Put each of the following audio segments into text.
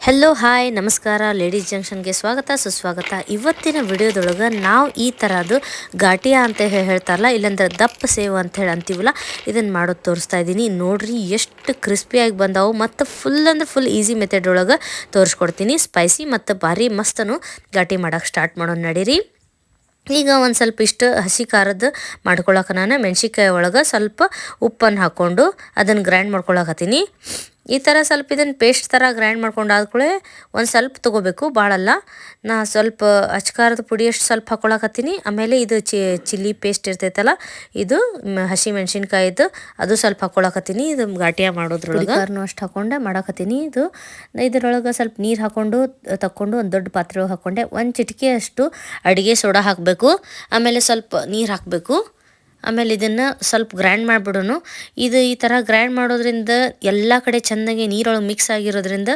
Hello hi ನಮಸ್ಕಾರ ladies ಜಂಕ್ಷನ್ಗೆ ಸ್ವಾಗತ ಸುಸ್ವಾಗತ. ಇವತ್ತಿನ ವಿಡಿಯೋದೊಳಗೆ ನಾವು ಈ ಥರದ್ದು ಘಾಟಿಯಾ ಅಂತ ಹೇಳ್ತಾರಲ್ಲ, ಇಲ್ಲಾಂದ್ರೆ ದಪ್ಪ ಸೇವು ಅಂತ ಹೇಳಿ ಅಂತೀವಲ್ಲ, ಇದನ್ನು ಮಾಡೋದು ತೋರಿಸ್ತಾ ಇದ್ದೀನಿ. ನೋಡ್ರಿ ಎಷ್ಟು ಕ್ರಿಸ್ಪಿಯಾಗಿ ಬಂದಾವು ಮತ್ತು ಫುಲ್ ಅಂದ್ರೆ ಫುಲ್ ಈಸಿ ಮೆಥಡ್ ಒಳಗೆ ತೋರಿಸ್ಕೊಡ್ತೀನಿ. ಸ್ಪೈಸಿ ಮತ್ತು ಭಾರಿ ಮಸ್ತನು ಘಾಟಿ ಮಾಡೋಕ್ಕೆ ಸ್ಟಾರ್ಟ್ ಮಾಡೋಣ ನಡೀರಿ. ಈಗ ಒಂದು ಸ್ವಲ್ಪ ಇಷ್ಟು ಹಸಿ ಖಾರದ್ದು ಮಾಡ್ಕೊಳಕ್ಕೆ ನಾನು ಮೆಣ್ಸಿನ್ಕಾಯಿ ಒಳಗೆ ಸ್ವಲ್ಪ ಉಪ್ಪನ್ನು ಹಾಕ್ಕೊಂಡು ಅದನ್ನು ಗ್ರೈಂಡ್ ಮಾಡ್ಕೊಳಕತ್ತೀನಿ. ಈ ಥರ ಸ್ವಲ್ಪ ಇದನ್ನು ಪೇಸ್ಟ್ ಥರ ಗ್ರೈಂಡ್ ಮಾಡ್ಕೊಂಡು ಆದ್ಕೂಳೆ ಒಂದು ಸ್ವಲ್ಪ ತೊಗೋಬೇಕು, ಭಾಳಲ್ಲ. ನಾ ಸ್ವಲ್ಪ ಅಚ್ಕಾರದ ಪುಡಿ ಅಷ್ಟು ಸ್ವಲ್ಪ ಹಾಕ್ಕೊಳಕತ್ತೀನಿ. ಆಮೇಲೆ ಇದು ಚಿಲ್ಲಿ ಪೇಸ್ಟ್ ಇರ್ತೈತಲ್ಲ, ಇದು ಹಸಿ ಮೆಣಸಿನ್ಕಾಯಿದ್ದು ಅದು ಸ್ವಲ್ಪ ಹಾಕ್ಕೊಳಕತ್ತೀನಿ. ಇದು ಘಾಟಿಯಾ ಮಾಡೋದ್ರೊಳಗೆ ಅಷ್ಟು ಹಾಕ್ಕೊಂಡೆ ಮಾಡಕತ್ತೀನಿ. ಇದರೊಳಗೆ ಸ್ವಲ್ಪ ನೀರು ಹಾಕ್ಕೊಂಡು ತಕ್ಕೊಂಡು ಒಂದು ದೊಡ್ಡ ಪಾತ್ರೆ ಒಳಗೆ ಹಾಕ್ಕೊಂಡೆ. ಒಂದು ಚಿಟಿಕೆ ಅಷ್ಟು ಅಡುಗೆ ಸೋಡಾ ಹಾಕಬೇಕು, ಆಮೇಲೆ ಸ್ವಲ್ಪ ನೀರು ಹಾಕಬೇಕು. ಆಮೇಲೆ ಇದನ್ನು ಸ್ವಲ್ಪ ಗ್ರೈಂಡ್ ಮಾಡಿಬಿಡೋನು. ಇದು ಈ ಥರ ಗ್ರೈಂಡ್ ಮಾಡೋದ್ರಿಂದ ಎಲ್ಲ ಕಡೆ ಚೆನ್ನಾಗಿ ನೀರೊಳಗೆ ಮಿಕ್ಸ್ ಆಗಿರೋದ್ರಿಂದ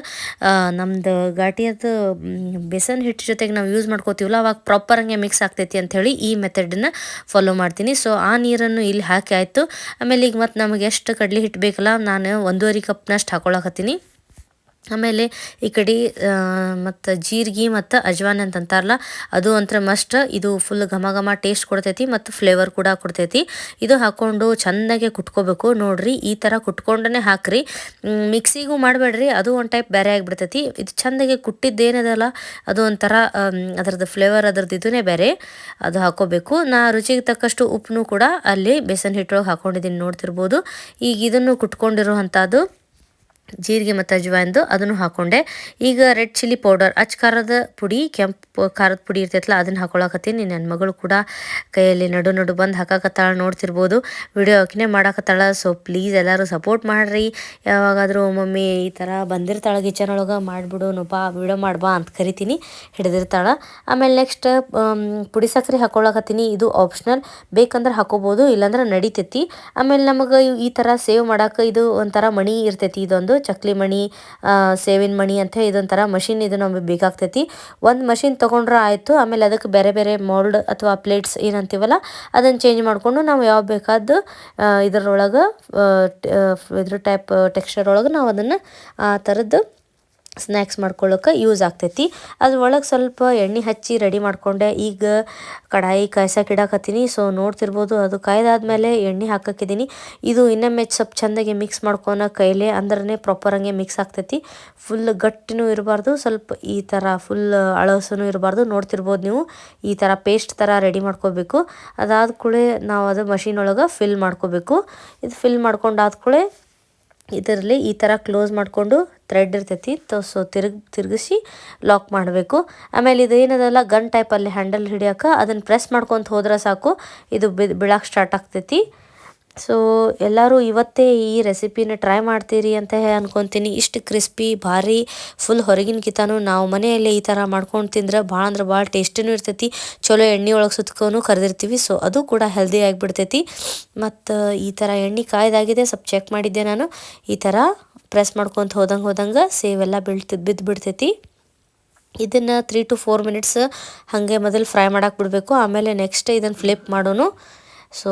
ನಮ್ಮದು ಘಾಟಿಯದ್ದು ಬೇಸನ್ ಹಿಟ್ಟು ಜೊತೆಗೆ ನಾವು ಯೂಸ್ ಮಾಡ್ಕೋತೀವಲ್ಲ, ಅವಾಗ ಪ್ರಾಪರಂಗೆ ಮಿಕ್ಸ್ ಆಗ್ತೈತಿ ಅಂಥೇಳಿ ಈ ಮೆಥಡನ್ನು ಫಾಲೋ ಮಾಡ್ತೀನಿ. ಸೊ ಆ ನೀರನ್ನು ಇಲ್ಲಿ ಹಾಕಿ ಆಯಿತು. ಆಮೇಲೆ ಈಗ ಮತ್ತು ನಮಗೆ ಎಷ್ಟು ಕಡಲೆ ಹಿಟ್ಟು ಬೇಕಲ್ಲ, ನಾನು 1.5 ಕಪ್ನಷ್ಟು ಹಾಕ್ಕೊಳಕತ್ತೀನಿ. ಆಮೇಲೆ ಈ ಕಡೆ ಮತ್ತು ಜೀರಿಗೆ ಮತ್ತು ಅಜ್ವಾನ್ ಅಂತ ಅಂತಾರಲ್ಲ, ಅದು ಒಂಥರ ಮಸ್ಟ್. ಇದು ಫುಲ್ ಘಮ ಘಮ ಟೇಸ್ಟ್ ಕೊಡ್ತೈತಿ ಮತ್ತು ಫ್ಲೇವರ್ ಕೂಡ ಕೊಡ್ತೈತಿ. ಇದು ಹಾಕ್ಕೊಂಡು ಚೆಂದಾಗೆ ಕುಟ್ಕೋಬೇಕು. ನೋಡ್ರಿ ಈ ಥರ ಕುಟ್ಕೊಂಡೇ ಹಾಕ್ರಿ, ಮಿಕ್ಸಿಗೂ ಮಾಡಬೇಡ್ರಿ, ಅದು ಒಂದು ಟೈಪ್ ಬೇರೆ ಆಗಿಬಿಡ್ತೈತಿ. ಇದು ಚೆಂದಾಗೆ ಕುಟ್ಟಿದ್ದೇನದಲ್ಲ, ಅದು ಒಂಥರ ಅದ್ರದ್ದು ಫ್ಲೇವರ್ ಅದ್ರದ್ದು ಇದನ್ನೇ ಬೇರೆ, ಅದು ಹಾಕ್ಕೋಬೇಕು. ನಾ ರುಚಿಗೆ ತಕ್ಕಷ್ಟು ಉಪ್ಪನ್ನು ಕೂಡ ಅಲ್ಲಿ ಬೇಸನ್ ಹಿಟ್ಟೊಳಗೆ ಹಾಕ್ಕೊಂಡಿದ್ದೀನಿ, ನೋಡ್ತಿರ್ಬೋದು. ಈಗ ಇದನ್ನು ಕುಟ್ಕೊಂಡಿರೋ ಅಂಥದ್ದು ಜೀರಿಗೆ ಮತ್ತು ಅಜ್ವಾನ್ದು ಅದನ್ನು ಹಾಕ್ಕೊಂಡೆ. ಈಗ ರೆಡ್ ಚಿಲ್ಲಿ ಪೌಡರ್, ಖಾರದ ಪುಡಿ, ಕೆಂಪು ಖಾರದ ಪುಡಿ ಇರ್ತೈತಲ್ಲ, ಅದನ್ನು ಹಾಕ್ಕೊಳಕತ್ತೀನಿ. ನನ್ನ ಮಗಳು ಕೂಡ ಕೈಯಲ್ಲಿ ನಡು ಬಂದು ಹಾಕಾಕತ್ತಾಳ, ನೋಡ್ತಿರ್ಬೋದು. ವಿಡಿಯೋ ಹಾಕಿನೇ ಮಾಡಾಕತ್ತಾಳ. ಸೊ ಪ್ಲೀಸ್ ಎಲ್ಲರೂ ಸಪೋರ್ಟ್ ಮಾಡಿರಿ. ಯಾವಾಗಾದರೂ ಮಮ್ಮಿ ಈ ಥರ ಬಂದಿರ್ತಾಳೆ ಕಿಚನ್ ಒಳಗೆ, ಮಾಡಿಬಿಡೋನಪ್ಪ ವಿಡಿಯೋ ಮಾಡ್ಬಾ ಅಂತ ಕರಿತೀನಿ, ಹಿಡಿದಿರ್ತಾಳೆ. ಆಮೇಲೆ ನೆಕ್ಸ್ಟ್ ಪುಡಿ ಸಕ್ಕರೆ ಹಾಕ್ಕೊಳಕತ್ತೀನಿ. ಇದು ಆಪ್ಷನಲ್, ಬೇಕಂದ್ರೆ ಹಾಕೋಬೋದು, ಇಲ್ಲಾಂದ್ರೆ ನಡಿತೈತಿ. ಆಮೇಲೆ ನಮಗೆ ಈ ಥರ ಸೇವ್ ಮಾಡೋಕೆ ಇದು ಒಂಥರ ಮಣಿ ಇರ್ತೈತಿ, ಇದೊಂದು ಚಕ್ಲಿ ಮಣಿ, ಸೇವಿನ ಮಣಿ ಅಂತ ಇದೊಂಥರ ಮಷಿನ್, ಇದು ನಮಗೆ ಬೇಕಾಗ್ತೈತಿ. ಒಂದು ಮಷಿನ್ ತೊಗೊಂಡ್ರೆ ಆಯಿತು. ಆಮೇಲೆ ಅದಕ್ಕೆ ಬೇರೆ ಬೇರೆ ಮೋಲ್ಡ್ ಅಥವಾ ಪ್ಲೇಟ್ಸ್ ಏನಂತೀವಲ್ಲ, ಅದನ್ನು ಚೇಂಜ್ ಮಾಡಿಕೊಂಡು ನಾವು ಯಾವ ಬೇಕಾದ್ದು ಇದರೊಳಗೆ ಇದ್ರ ಟೈಪ್ ಟೆಕ್ಸ್ಚರ್ ಒಳಗೆ ನಾವು ಅದನ್ನು ಆ ಥರದ್ದು ಸ್ನ್ಯಾಕ್ಸ್ ಮಾಡ್ಕೊಳ್ಳೋಕೆ ಯೂಸ್ ಆಗ್ತೈತಿ. ಅದ್ರ ಒಳಗೆ ಸ್ವಲ್ಪ ಎಣ್ಣೆ ಹಚ್ಚಿ ರೆಡಿ ಮಾಡಿಕೊಂಡೆ. ಈಗ ಕಡಾಯಿ ಕಾಯ್ಸಕ್ಕೆ ಇಡಾಕತ್ತೀನಿ. ಸೊ ನೋಡ್ತಿರ್ಬೋದು, ಅದು ಕಾಯ್ದಾದ್ಮೇಲೆ ಎಣ್ಣೆ ಹಾಕಿದ್ದೀನಿ. ಇದು ಇನ್ನೊಮ್ಮೆ ಸ್ವಲ್ಪ ಚೆಂದಾಗಿ ಮಿಕ್ಸ್ ಮಾಡ್ಕೊಳ ಕೈಲೇ, ಅಂದ್ರೆ ಪ್ರಾಪರಂಗೆ ಮಿಕ್ಸ್ ಆಗ್ತೈತಿ. ಫುಲ್ ಗಟ್ಟಿನೂ ಇರಬಾರ್ದು, ಸ್ವಲ್ಪ ಈ ಥರ ಫುಲ್ ಅಳಸನೂ ಇರಬಾರ್ದು. ನೋಡ್ತಿರ್ಬೋದು ನೀವು, ಈ ಥರ ಪೇಸ್ಟ್ ಥರ ರೆಡಿ ಮಾಡ್ಕೋಬೇಕು. ಅದಾದ ಕೂಡಲೇ ನಾವು ಅದು ಮಷಿನ್ ಒಳಗೆ ಫಿಲ್ ಮಾಡ್ಕೋಬೇಕು. ಇದು ಫಿಲ್ ಮಾಡ್ಕೊಂಡಾದ್ಕೂಳೆ ಇದರಲ್ಲಿ ಈ ಥರ ಕ್ಲೋಸ್ ಮಾಡಿಕೊಂಡು ಥ್ರೆಡ್ ಇರ್ತೈತಿ, ಸೊ ತಿರುಗಿಸಿ ಲಾಕ್ ಮಾಡಬೇಕು. ಆಮೇಲೆ ಇದು ಏನದಲ್ಲ ಗನ್ ಟೈಪಲ್ಲಿ ಹ್ಯಾಂಡಲ್ ಹಿಡಿಯೋಕೆ, ಅದನ್ನು ಪ್ರೆಸ್ ಮಾಡ್ಕೊತ ಹೋದ್ರೆ ಸಾಕು, ಇದು ಬೀಳಕ್ಕೆ ಸ್ಟಾರ್ಟ್ ಆಗ್ತೈತಿ. ಸೊ ಎಲ್ಲರೂ ಇವತ್ತೇ ಈ ರೆಸಿಪಿನ ಟ್ರೈ ಮಾಡ್ತೀರಿ ಅಂತ ಅನ್ಕೊತೀನಿ. ಇಷ್ಟು ಕ್ರಿಸ್ಪಿ ಭಾರಿ ಫುಲ್ ಹೊರಗಿನಕಿತಾನು ನಾವು ಮನೆಯಲ್ಲೇ ಈ ಥರ ಮಾಡ್ಕೊಂಡು ತಿಂದ್ರೆ ಭಾಳ ಅಂದ್ರೆ ಭಾಳ ಟೇಸ್ಟಿನೂ ಇರ್ತೈತಿ. ಚಲೋ ಎಣ್ಣೆ ಒಳಗೆ ಸುತ್ಕೊಂಡು ಕರೆದಿರ್ತೀವಿ, ಸೊ ಅದು ಕೂಡ ಹೆಲ್ದಿ ಆಗಿಬಿಡ್ತೈತಿ. ಮತ್ತು ಈ ಥರ ಎಣ್ಣೆ ಕಾಯ್ದಾಗಿದೆ, ಸ್ವಲ್ಪ ಚೆಕ್ ಮಾಡಿದ್ದೆ ನಾನು. ಈ ಥರ ಪ್ರೆಸ್ ಮಾಡ್ಕೊತ ಹೋದಂಗೆ ಸೇವೆಲ್ಲ ಬಿಡ್ತೈತಿ. ಇದನ್ನು 3 to 4 ಮಿನಿಟ್ಸ್ ಹಾಗೆ ಮೊದಲು ಫ್ರೈ ಮಾಡಕ್ಕೆ ಬಿಡಬೇಕು. ಆಮೇಲೆ ನೆಕ್ಸ್ಟ್ ಇದನ್ನು ಫ್ಲಿಪ್ ಮಾಡೋನು. ಸೊ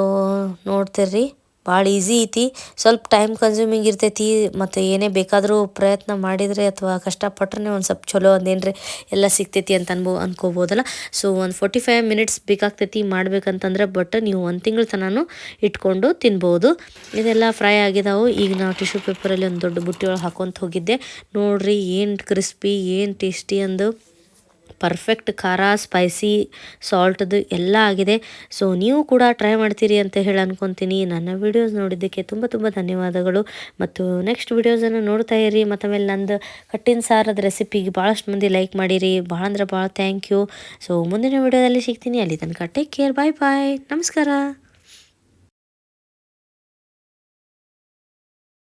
ನೋಡ್ತಿರ್ರಿ, ಭಾಳ ಈಸಿ ಐತಿ. ಸ್ವಲ್ಪ ಟೈಮ್ ಕನ್ಸ್ಯೂಮಿಂಗ್ ಇರ್ತೈತಿ, ಮತ್ತು ಏನೇ ಬೇಕಾದರೂ ಪ್ರಯತ್ನ ಮಾಡಿದರೆ ಅಥವಾ ಕಷ್ಟಪಟ್ರೆ ಒಂದು ಸ್ವಲ್ಪ ಚಲೋ ಒಂದೇನ್ರಿ ಎಲ್ಲ ಸಿಗ್ತೈತಿ ಅಂತ ಅನ್ಕೋಬೋದಲ್ಲ. ಸೊ ಒಂದು 45 ಮಿನಿಟ್ಸ್ ಬೇಕಾಗ್ತೈತಿ ಮಾಡ್ಬೇಕಂತಂದ್ರೆ, ಬಟ್ ನೀವು 1 ತಿಂಗಳ ತನೂ ಇಟ್ಕೊಂಡು ತಿನ್ಬೋದು. ಇದೆಲ್ಲ ಫ್ರೈ ಆಗಿದಾವು. ಈಗ ನಾವು ಟಿಶ್ಯೂ ಪೇಪರಲ್ಲಿ ಒಂದು ದೊಡ್ಡ ಬುಟ್ಟಿ ಒಳಗೆ ಹಾಕ್ಕೊಂತ ಹೋಗಿದ್ದೆ. ನೋಡ್ರಿ ಏನು ಕ್ರಿಸ್ಪಿ, ಏನು ಟೇಸ್ಟಿ ಅಂದು ಪರ್ಫೆಕ್ಟ್ ಖಾರ, ಸ್ಪೈಸಿ, ಸಾಲ್ಟ್ದು ಎಲ್ಲ ಆಗಿದೆ. ಸೊ ನೀವು ಕೂಡ ಟ್ರೈ ಮಾಡ್ತೀರಿ ಅಂತ ಹೇಳಿ ಅನ್ಕೊತೀನಿ. ನನ್ನ ವಿಡಿಯೋಸ್ ನೋಡಿದ್ದಕ್ಕೆ ತುಂಬ ಧನ್ಯವಾದಗಳು. ಮತ್ತು ನೆಕ್ಸ್ಟ್ ವಿಡಿಯೋಸನ್ನು ನೋಡ್ತಾ ಇರಿ. ಮತ್ತು ಆಮೇಲೆ ನಂದು ಕಟ್ಟಿನ ಸಾರದ ರೆಸಿಪಿಗೆ ಭಾಳಷ್ಟು ಮಂದಿ ಲೈಕ್ ಮಾಡಿರಿ, ಭಾಳ ಅಂದ್ರೆ ಭಾಳ ಥ್ಯಾಂಕ್ ಯು. ಸೊ ಮುಂದಿನ ವಿಡಿಯೋದಲ್ಲಿ ಸಿಗ್ತೀನಿ. ಅಲ್ಲಿ ತನಕ ಟೇಕ್ ಕೇರ್, ಬಾಯ್ ನಮಸ್ಕಾರ.